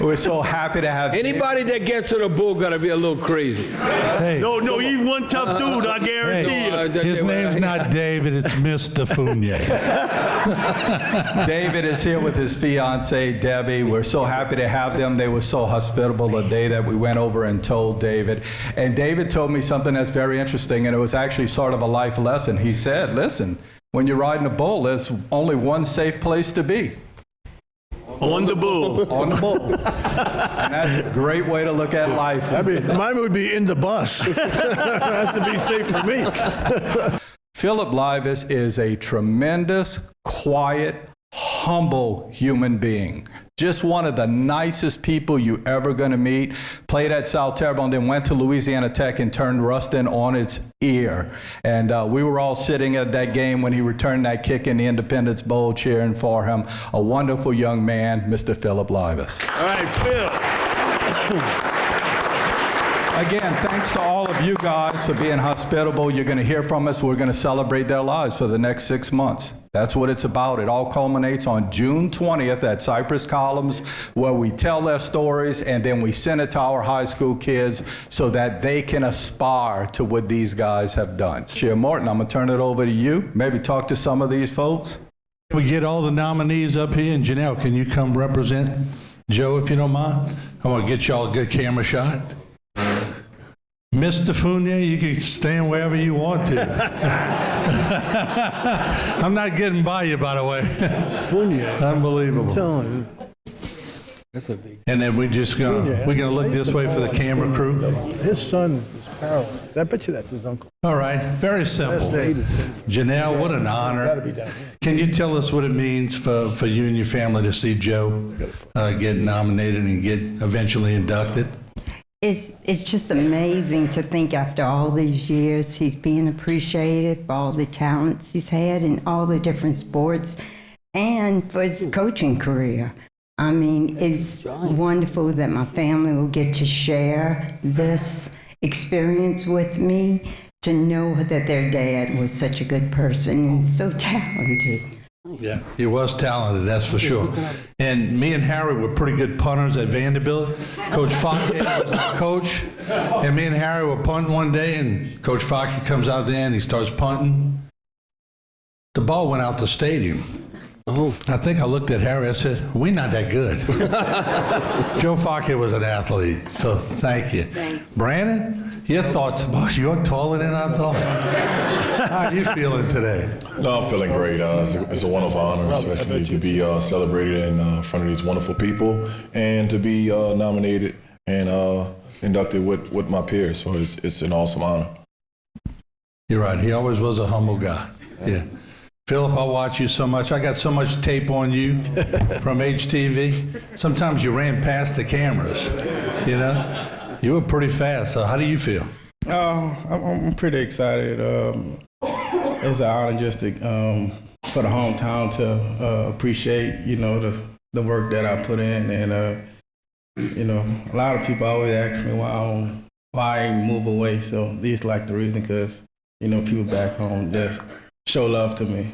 We're so happy to have anybody that gets to the bull got to be a little crazy. Hey. No, he's one tough dude, I guarantee you. His name's not David, it's Mr. Fournier. David is here with his fiancée, Debbie. We're so happy to have them. They were so hospitable the day that we went over and told David. And David told me something that's very interesting, and it was actually sort of a life lesson. He said, listen, when you're riding a bull, there's only one safe place to be. On the bull. On the bull. And that's a great way to look at life. Mine would be in the bus. It has to be safe for me. Philip Livis is a tremendous, quiet, humble human being. Just one of the nicest people you ever going to meet. Played at South Terrebonne, then went to Louisiana Tech and turned Ruston on its ear. And we were all sitting at that game when he returned that kick in the Independence Bowl cheering for him. A wonderful young man, Mr. Philip Livis. All right, Phil. Again, thanks to all of you guys for being hospitable. You're going to hear from us. We're going to celebrate their lives for the next 6 months. That's what it's about. It all culminates on June 20th at Cypress Columns, where we tell their stories and then we send it to our high school kids so that they can aspire to what these guys have done. Chair Morton, I'm going to turn it over to you. Maybe talk to some of these folks. We get all the nominees up here, and Janelle, can you come represent Joe if you don't mind? I want to get y'all a good camera shot. Mr. Fournier, you can stand wherever you want to. I'm not getting by you, by the way. Fournier. Unbelievable. I'm telling you. That's a big. And then we're gonna look this way for the camera crew. His son is paralyzed. I bet you that's his uncle. All right, very simple. Janelle, what an honor. Can you tell us what it means for you and your family to see Joe get nominated and get eventually inducted? It's just amazing to think after all these years he's being appreciated for all the talents he's had in all the different sports and for his coaching career. I mean, it's wonderful that my family will get to share this experience with me, to know that their dad was such a good person and so talented. Yeah, he was talented, that's for sure. And me and Harry were pretty good punters at Vanderbilt. Coach Fokke was our coach, and me and Harry were punting one day, and Coach Fokke comes out there and he starts punting. The ball went out the stadium. Oh, I think I looked at Harry, I said, we're not that good. Joe Fokke was an athlete, so thank you. Brandon, your thoughts? Boy, you're taller than I thought. How are you feeling today? No, I'm feeling great. It's a wonderful honor, especially to be celebrated in front of these wonderful people and to be nominated and inducted with my peers. So it's an awesome honor. You're right. He always was a humble guy. Yeah. Philip, I watch you so much. I got so much tape on you from HTV. Sometimes you ran past the cameras, you know? You were pretty fast. So how do you feel? I'm pretty excited. It's an honor just to, for the hometown to appreciate, you know, the work that I put in. And, you know, a lot of people always ask me why I move away. So this is like the reason, because, you know, people back home just show love to me.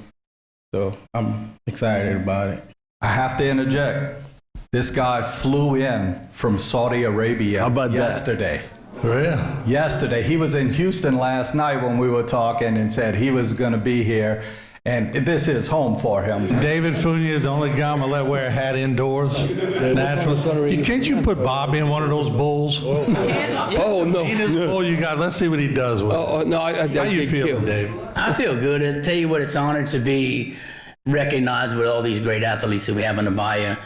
So I'm excited about it. I have to interject. This guy flew in from Saudi Arabia yesterday. Yeah. Yesterday. He was in Houston last night when we were talking and said he was going to be here. And this is home for him. David Fournier is the only guy I'm going to let wear a hat indoors. Naturally. Can't you put Bobby in one of those bulls? Oh, no. Penis bull you got. Let's see what he does with it. No, How you feeling, Dave? I feel good. I tell you what, it's an honor to be recognized with all these great athletes that we have in the Bayou.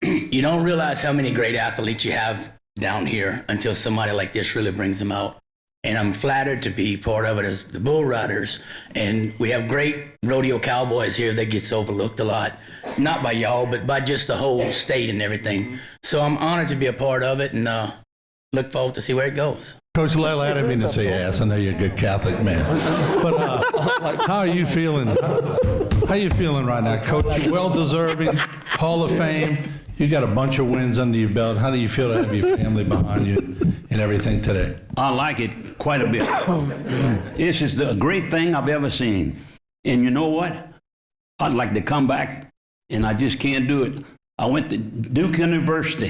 You don't realize how many great athletes you have down here until somebody like this really brings them out. And I'm flattered to be part of it as the Bull Riders. And we have great rodeo cowboys here that gets overlooked a lot. Not by y'all, but by just the whole state and everything. So I'm honored to be a part of it and look forward to see where it goes. Coach Lyle, I didn't mean to say ass. I know you're a good Catholic man. But how are you feeling? How are you feeling right now, Coach? Well-deserving, Hall of Fame. You got a bunch of wins under your belt. How do you feel to have your family behind you and everything today? I like it quite a bit. This is the great thing I've ever seen. And you know what? I'd like to come back, and I just can't do it. I went to Duke University.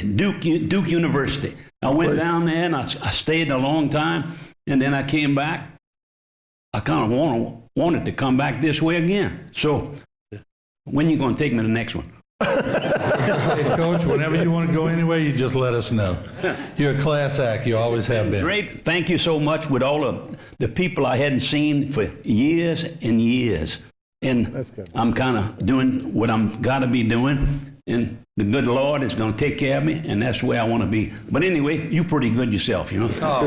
I went down there, and I stayed a long time, and then I came back. I kind of wanted to come back this way again. So when are you going to take me to the next one? Hey, Coach, whenever you want to go anywhere, you just let us know. You're a class act. You always have been. Great. Thank you so much with all of the people I hadn't seen for years and years. And I'm kind of doing what I'm got to be doing. And the good Lord is going to take care of me, and that's where I want to be. But anyway, you're pretty good yourself, you know. Oh.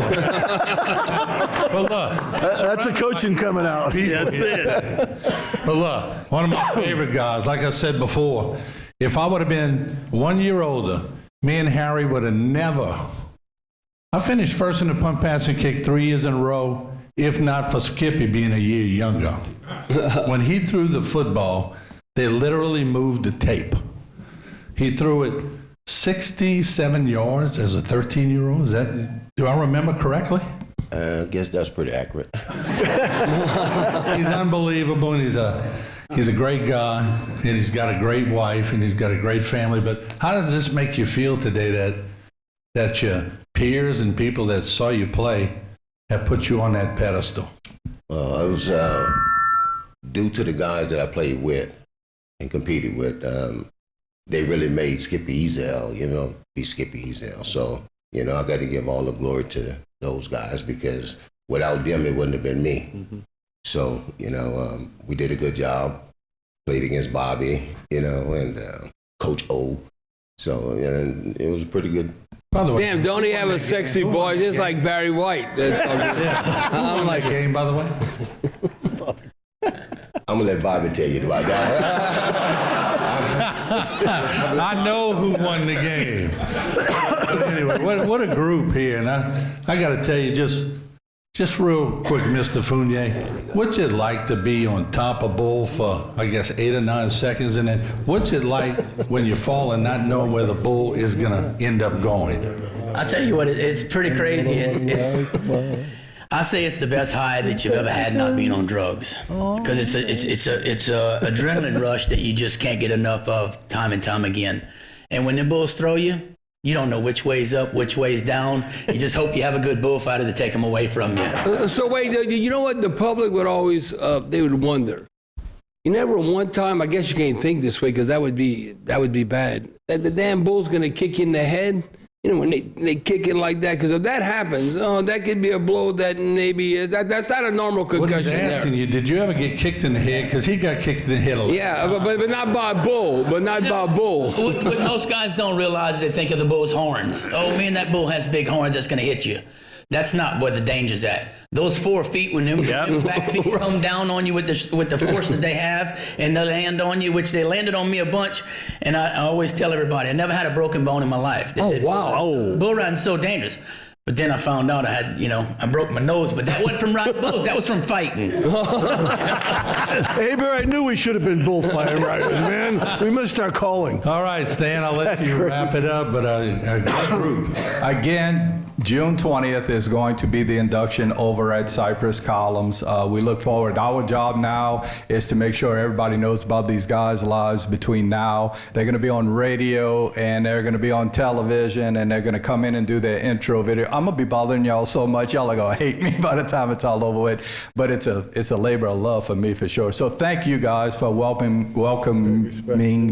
Well, look. That's a coaching coming out. That's it. But look, one of my favorite guys, like I said before, if I would have been 1 year older, me and Harry would have never. I finished first in the punt, pass, and kick 3 years in a row, if not for Skippy being a year younger. When he threw the football, they literally moved the tape. He threw it 67 yards as a 13-year-old. Do I remember correctly? I guess that's pretty accurate. He's unbelievable, and he's a great guy, and he's got a great wife, and he's got a great family. But how does this make you feel today that your peers and people that saw you play have put you on that pedestal? Well, it was due to the guys that I played with and competed with. They really made Skippy Ezel, be Skippy Ezel. So, I got to give all the glory to those guys because without them, it wouldn't have been me. Mm-hmm. So, we did a good job. Played against Bobby, and Coach O. So, it was pretty good. By the way, damn, don't he have a sexy voice? It's like Barry White. I'm like, game, by the way. I'm going to let Bobby tell you about that. I know who won the game. But anyway, what a group here. And I got to tell you, just real quick, Mr. Fournier, what's it like to be on top of Bull for, I guess, 8 or 9 seconds? And then what's it like when you fall and not knowing where the Bull is going to end up going? I tell you what, it's pretty crazy. I say it's the best high that you've ever had not being on drugs, because it's a adrenaline rush that you just can't get enough of time and time again. And when the bulls throw you, you don't know which way's up, which way's down. You just hope you have a good bullfighter to take them away from you. So wait, you know what? The public would always they would wonder. You never one time, I guess you can't think this way because that would be bad. That the damn bull's gonna kick you in the head. When they kick it like that, because if that happens, that could be a blow that maybe that's not a normal concussion. What he's asking you, did you ever get kicked in the head? Because he got kicked in the head a lot. Yeah, but not by a bull. But not by a bull. What most guys don't realize, they think of the bull's horns. Oh, man, that bull has big horns. That's going to hit you. That's not where the danger's at. Those 4 feet, when them back feet come down on you with the force that they have, and they land on you, which they landed on me a bunch. And I always tell everybody, I never had a broken bone in my life. They said, wow, bull riding's so dangerous. But then I found out I had, I broke my nose, but that wasn't from riding bulls. That was from fighting. Hey, Bear, I knew we should have been bullfighting riders, man. We missed our calling. All right, Stan, I'll let you wrap it up, but a good group. Again, June 20th is going to be the induction over at Cypress Columns. We look forward. Our job now is to make sure everybody knows about these guys' lives between now. They're going to be on radio and they're going to be on television and they're going to come in and do their intro video. I'm going to be bothering y'all so much. Y'all are going to hate me by the time it's all over with. But it's a labor of love for me for sure. So thank you guys for welcoming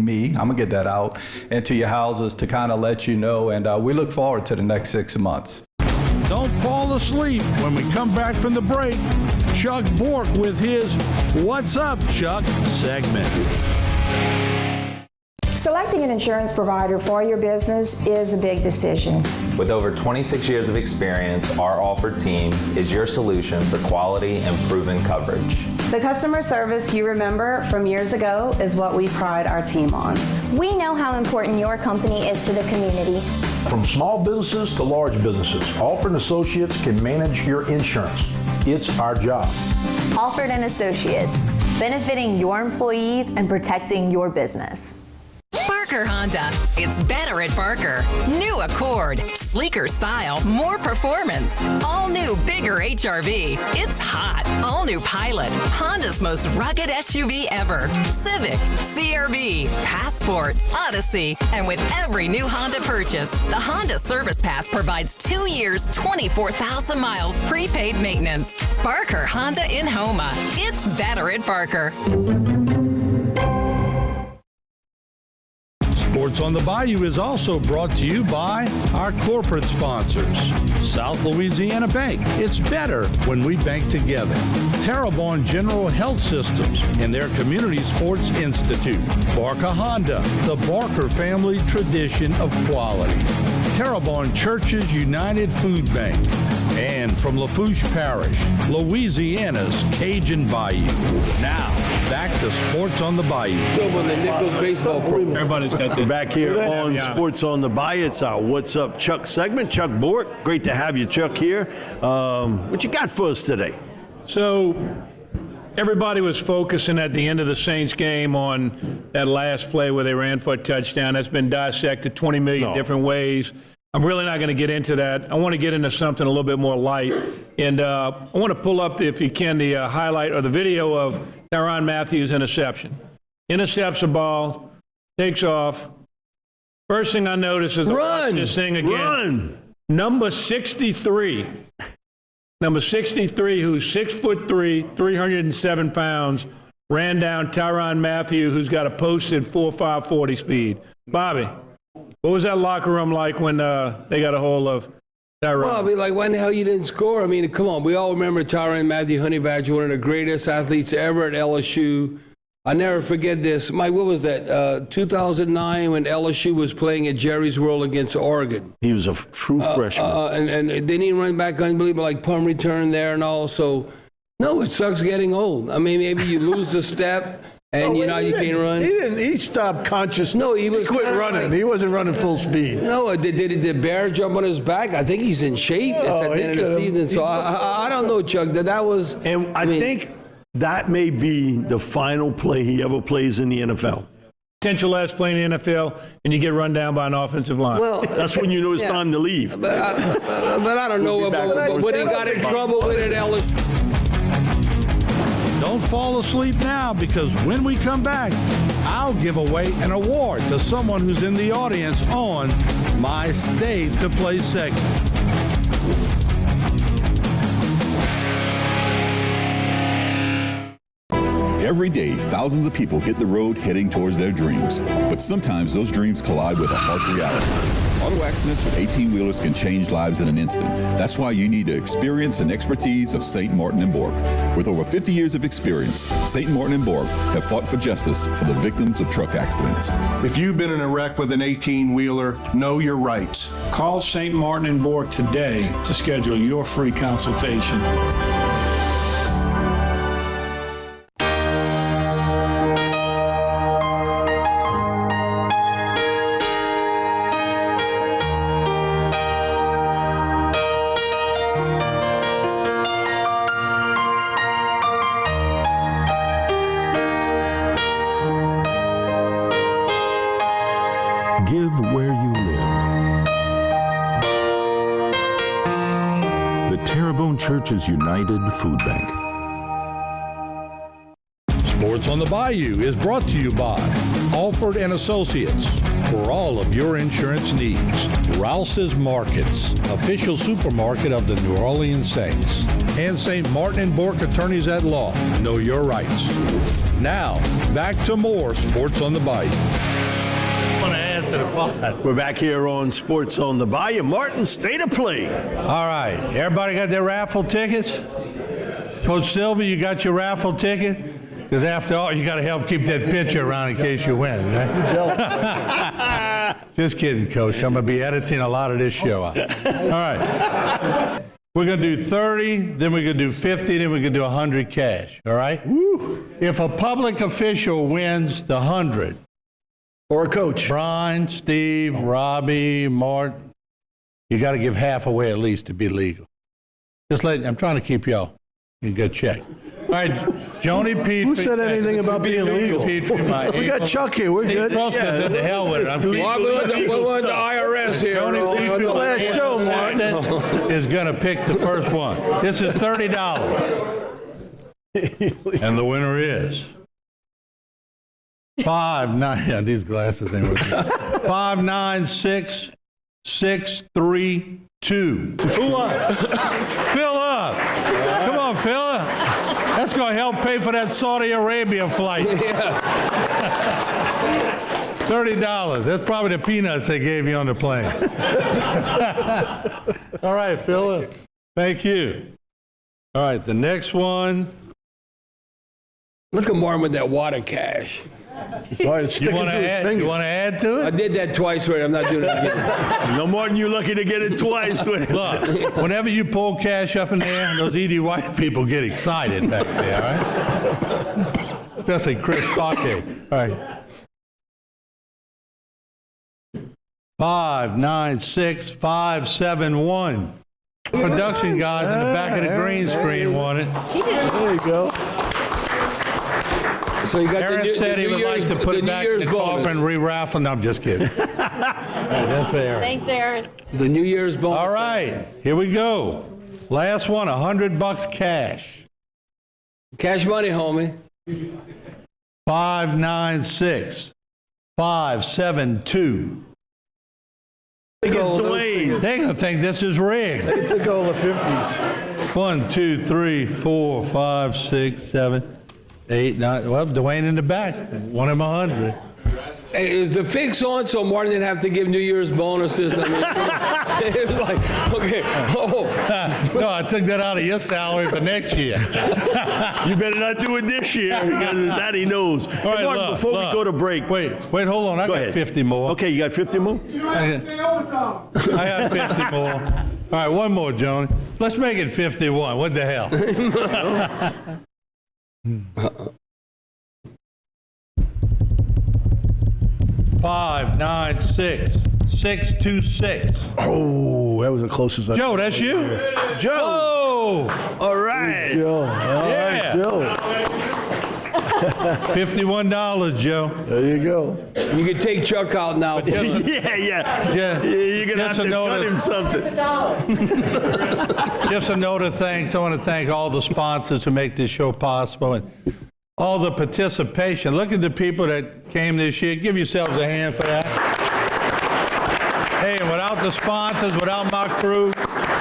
me. I'm going to get that out into your houses to kind of let you know. And we look forward to the next 6 months. Don't fall asleep when we come back from the break. Chuck Bork with his What's Up, Chuck segment. Selecting an insurance provider for your business is a big decision. With over 26 years of experience, our offered team is your solution for quality and proven coverage. The customer service you remember from years ago is what we pride our team on. We know how important your company is to the community. From small businesses to large businesses, Alford & Associates can manage your insurance. It's our job. Alford & Associates, benefiting your employees and protecting your business. Barker Honda. It's better at Barker. New Accord. Sleeker style. More performance. All new, bigger HRV. It's hot. All new Pilot. Honda's most rugged SUV ever. Civic. CRV. Passport. Odyssey. And with every new Honda purchase, the Honda Service Pass provides 2 years, 24,000 miles prepaid maintenance. Barker Honda in Houma. It's better at Barker. Sports on the Bayou is also brought to you by our corporate sponsors. South Louisiana Bank. It's better when we bank together. Terrebonne General Health Systems and their Community Sports Institute. Barker Honda, the Barker family tradition of quality. Terrebonne Churches United Food Bank. And from Lafourche Parish, Louisiana's Cajun Bayou. Now, back to Sports on the Bayou. Over the Nichols baseball program. Everybody's got that. Back here on Sports on the Bayou, it's our What's Up Chuck segment. Chuck Bork, great to have you, Chuck, here. What you got for us today? So everybody was focusing at the end of the Saints game on that last play where they ran for a touchdown. That's been dissected 20 million different ways. I'm really not going to get into that. I want to get into something a little bit more light. And I want to pull up, if you can, the highlight or the video of Tyrann Mathieu's interception. Intercepts a ball, takes off. First thing I notice is this thing again. Run! Number 63. Number 63, who's 6'3", 307 pounds, ran down Tyrann Mathieu, who's got a posted 4.5 40 speed. Bobby, what was that locker room like when they got a hold of Tyrann? Well, I mean, like, why in the hell you didn't score? I mean, come on. We all remember Tyrann Mathieu, Honey Badger, one of the greatest athletes ever at LSU. I never forget this. Mike, what was that? 2009 when LSU was playing at Jerry's World against Oregon. He was a true freshman. And didn't he run back unbelievable, like punt return there and all? So, no, it sucks getting old. I mean, maybe you lose a step. And you can't run. He stopped conscious. No, he quit running. He wasn't running full speed. No, did the bear jump on his back? I think he's in shape. It's at the end of the season. So I don't know, Chuck. That was. And I think that may be the final play he ever plays in the NFL. Potential last play in the NFL, and you get run down by an offensive line. Well, that's when you know it's time to leave. But I don't know what he got in trouble with at LSU. Don't fall asleep now, because when we come back, I'll give away an award to someone who's in the audience on my Stay to Play segment. Every day, thousands of people hit the road heading towards their dreams. But sometimes those dreams collide with a harsh reality. Auto accidents with 18-wheelers can change lives in an instant. That's why you need the experience and expertise of St. Martin & Bork. With over 50 years of experience, St. Martin & Bork have fought for justice for the victims of truck accidents. If you've been in a wreck with an 18-wheeler, know your rights. Call St. Martin & Bork today to schedule your free consultation. Give where you live. Terrebonne Church's United Food Bank. Sports on the Bayou is brought to you by Alford and Associates. For all of your insurance needs, Rouse's Markets, official supermarket of the New Orleans Saints, and St. Martin and Bourke Attorneys at Law. Know your rights. Now, back to more Sports on the Bayou. Want to add to the pot. We're back here on Sports on the Bayou. Martin, state of play. All right, everybody got their raffle tickets? Coach Silva, you got your raffle ticket? Because after all, you got to help keep that pitcher around in case you win, right? Just kidding, Coach. I'm going to be editing a lot of this show out. All right. We're going to do 30, then we're going to do 50, then we're going to do 100 cash, all right? Woo. If a public official wins the 100, or a coach, Brian, Steve, Robbie, Mart, you got to give half away at least to be legal. I'm trying to keep y'all in good check. All right, Joni Petrie. Who said anything about being legal? Petrie, we got Chuck here. We're good. Trust me, to the hell with it. We want the IRS here. Joni Petrie, the last show, Martin, is going to pick the first one. This is $30. And the winner is 5-9. Yeah, these glasses ain't working. 596-632. Fill up. Fill up. Come on, Phil. That's going to help pay for that Saudi Arabia flight. $30. That's probably the peanuts they gave you on the plane. All right, Phil. Thank you. All right, the next one. Look at Martin with that water cash. You want to add to it? I did that twice, right? I'm not doing it again. No, Martin, you're lucky to get it twice. Look, whenever you pull cash up in there, those E.D. White people get excited back there, all right? Especially Chris Fauke. All right. 596-571. Production guys in the back of the green screen want it. There you go. So you got Aaron said he would like to put it back in the coffer and re-raffle. No, I'm just kidding. That's fair. Thanks, Aaron. The New Year's bonus. All right, here we go. Last one, $100 cash. Cash money, homie. 596-572. Against Dwayne. They're going to think this is rigged. They took all the 50s. 1, 2, 3, 4, 5, 6, 7, 8, 9. Well, Dwayne in the back. Won him 100. Hey, is the fix on so Martin didn't have to give New Year's bonuses? I mean, it was like, okay. Oh. No, I took that out of your salary for next year. You better not do it this year because that he knows. All right, hey, Martin, before we go to break. Wait, hold on. I got 50 more. Okay, you got 50 more? I got 50 more. All right, one more, Johnny. Let's make it 51. What the hell? 596-626. Oh, that was the closest. Joe, that's you? Joe. Oh. All right. Joe. All right, Joe. $51, Joe. There you go. You can take Chuck out now. Yeah. You're going to have to cut him something. Just a note of thanks. I want to thank all the sponsors who make this show possible and all the participation. Look at the people that came this year. Give yourselves a hand for that. Hey, without the sponsors, without my crew,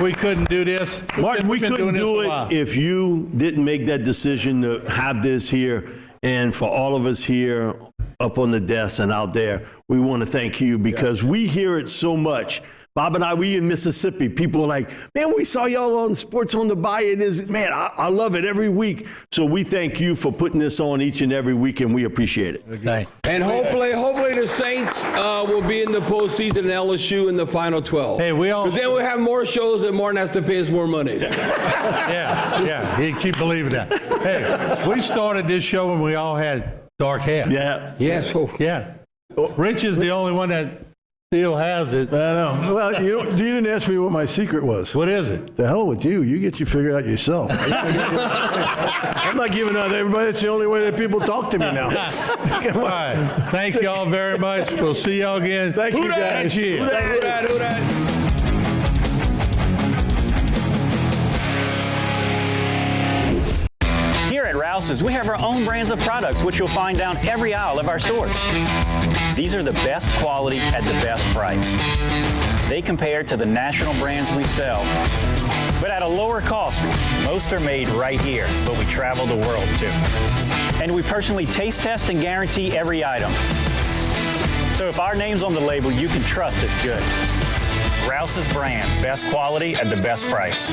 we couldn't do this. Martin, we couldn't do it if you didn't make that decision to have this here. And for all of us here up on the desk and out there, we want to thank you because we hear it so much. Bob and I, we in Mississippi, people are like, man, we saw y'all on Sports on the Bayou. Man, I love it every week. So we thank you for putting this on each and every week, and we appreciate it. Okay. And hopefully the Saints will be in the postseason and LSU in the Final 12. Hey, because then we'll have more shows and Martin has to pay us more money. Yeah, you keep believing that. Hey, we started this show when we all had dark hair. Yeah. Yes. Yeah. Rich is the only one that still has it. I know. Well, you didn't ask me what my secret was. What is it? The hell with you. You get you figured out yourself. I'm not giving out to everybody. It's the only way that people talk to me now. All right. Thank you all very much. We'll see y'all again. Thank you, guys. Next year. Who that? Rouse's, we have our own brands of products, which you'll find down every aisle of our stores. These are the best quality at the best price. They compare to the national brands we sell, but at a lower cost. Most are made right here, but we travel the world too. And we personally taste test and guarantee every item. So if our name's on the label, you can trust it's good. Rouse's brand, best quality at the best price.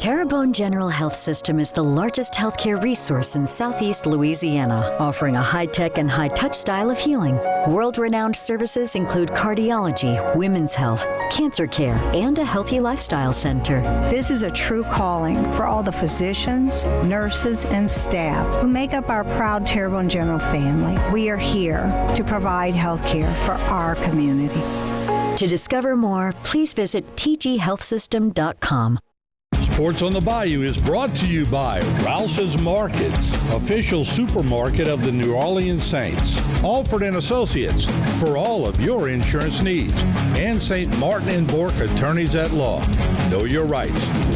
Terrebonne General Health System is the largest healthcare resource in Southeast Louisiana, offering a high-tech and high-touch style of healing. World-renowned services include cardiology, women's health, cancer care, and a healthy lifestyle center. This is a true calling for all the physicians, nurses, and staff who make up our proud Terrebonne General family. We are here to provide healthcare for our community. To discover more, please visit tghealthsystem.com. Sports on the Bayou is brought to you by Rouse's Markets, official supermarket of the New Orleans Saints. Alford and Associates for all of your insurance needs. And St. Martin and Bourke Attorneys at Law. Know your rights.